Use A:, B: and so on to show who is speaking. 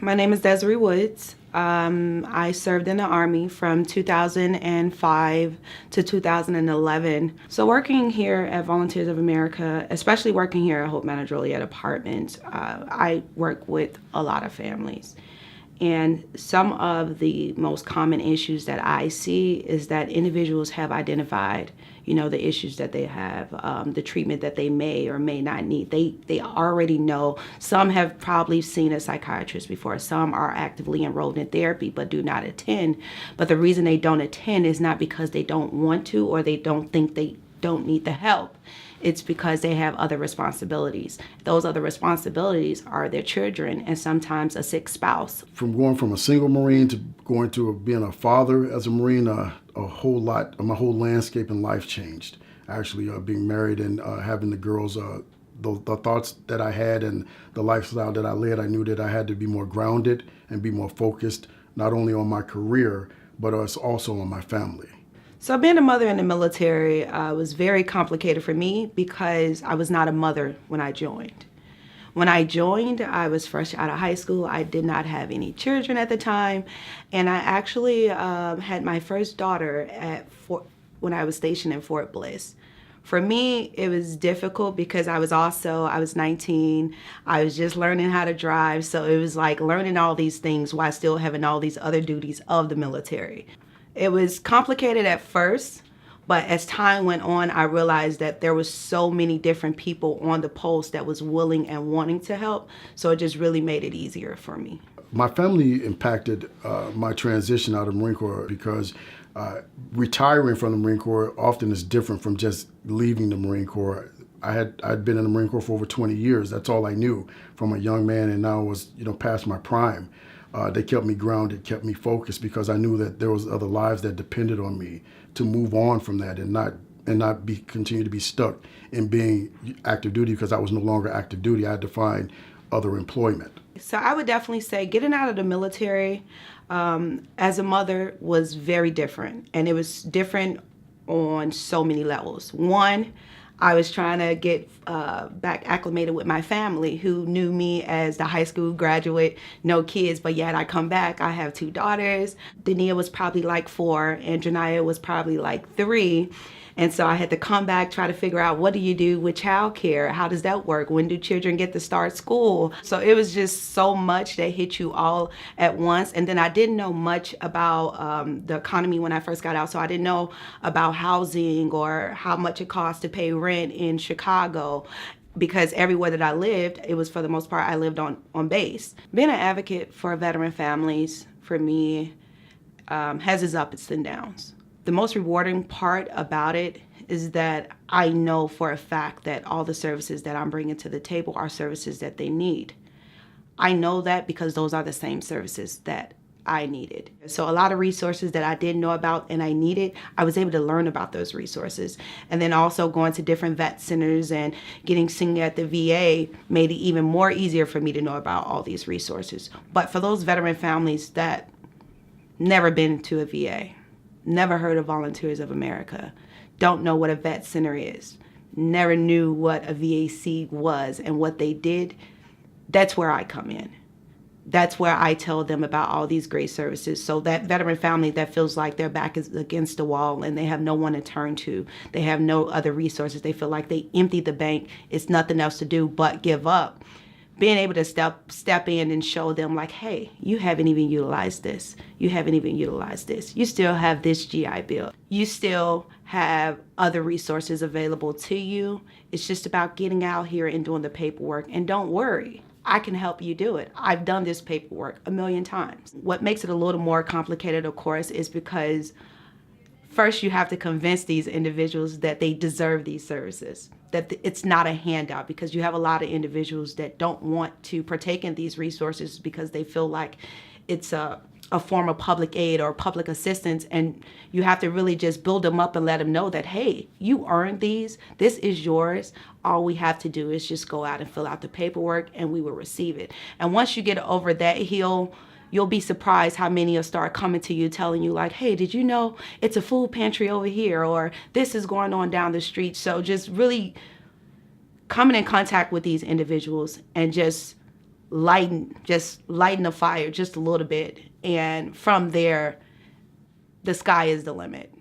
A: My name is Desiree Woods. I served in the Army from 2005 to 2011. So working here at Volunteers of America, especially working here at Hope Manor Joliet Apartments, I work with a lot of families. And some of the most common issues that I see is that individuals have identified, the issues that they have, the treatment that they may or may not need. They already know. Some have probably seen a psychiatrist before. Some are actively enrolled in therapy but do not attend. But the reason they don't attend is not because they don't want to or they don't think they don't need the help. It's because they have other responsibilities. Those other responsibilities are their children and sometimes a sick spouse.
B: From going from a single Marine to going to being a father as a Marine, a whole lot, my whole landscape in life changed. Actually, being married and having the girls, the thoughts that I had and the lifestyle that I led, I knew that I had to be more grounded and be more focused, not only on my career, but also on my family.
A: So being a mother in the military was very complicated for me because I was not a mother when I joined. When I joined, I was fresh out of high school. I did not have any children at the time. And I actually had my first daughter when I was stationed in Fort Bliss. For me, it was difficult because I was 19. I was just learning how to drive. So it was like learning all these things while still having all these other duties of the military. It was complicated at first, but as time went on, I realized that there was so many different people on the post that was willing and wanting to help. So it just really made it easier for me.
B: My family impacted my transition out of the Marine Corps because retiring from the Marine Corps often is different from just leaving the Marine Corps. I'd been in the Marine Corps for over 20 years. That's all I knew from a young man, and now I was past my prime. They kept me grounded, kept me focused because I knew that there was other lives that depended on me to move on from that and not continue to be stuck in being active duty because I was no longer active duty. I had to find other employment.
A: So I would definitely say getting out of the military as a mother was very different, and it was different on so many levels. One, I was trying to get back acclimated with my family who knew me as the high school graduate, no kids, but yet I come back. I have 2 daughters. Dania was probably like 4 and Janiyah was probably like 3. And so I had to come back, try to figure out what do you do with childcare? How does that work? When do children get to start school? So it was just so much that hit you all at once. And then I didn't know much about the economy when I first got out. So I didn't know about housing or how much it costs to pay rent in Chicago. Because everywhere that I lived, it was for the most part, I lived on base. Being an advocate for veteran families, for me, has its ups and downs. The most rewarding part about it is that I know for a fact that all the services that I'm bringing to the table are services that they need. I know that because those are the same services that I needed. So a lot of resources that I didn't know about and I needed, I was able to learn about those resources. And then also going to different vet centers and getting seen at the VA made it even more easier for me to know about all these resources. But for those veteran families that never been to a VA, never heard of Volunteers of America, don't know what a vet center is, never knew what a VAC was and what they did, that's where I come in. That's where I tell them about all these great services. So that veteran family that feels like their back is against the wall and they have no one to turn to, they have no other resources, they feel like they emptied the bank, it's nothing else to do but give up. Being able to step in and show them like, hey, you haven't even utilized this. You haven't even utilized this. You still have this GI Bill. You still have other resources available to you. It's just about getting out here and doing the paperwork. And don't worry, I can help you do it. I've done this paperwork a million times. What makes it a little more complicated, of course, is because first you have to convince these individuals that they deserve these services, that it's not a handout, because you have a lot of individuals that don't want to partake in these resources because they feel like it's a form of public aid or public assistance, and you have to really just build them up and let them know that, hey, you earned these, this is yours. All we have to do is just go out and fill out the paperwork and we will receive it. And once you get over that hill, you'll be surprised how many will start coming to you telling you like, hey, did you know it's a food pantry over here, or this is going on down the street. So just really coming in contact with these individuals and just lighten the fire just a little bit, and from there, the sky is the limit.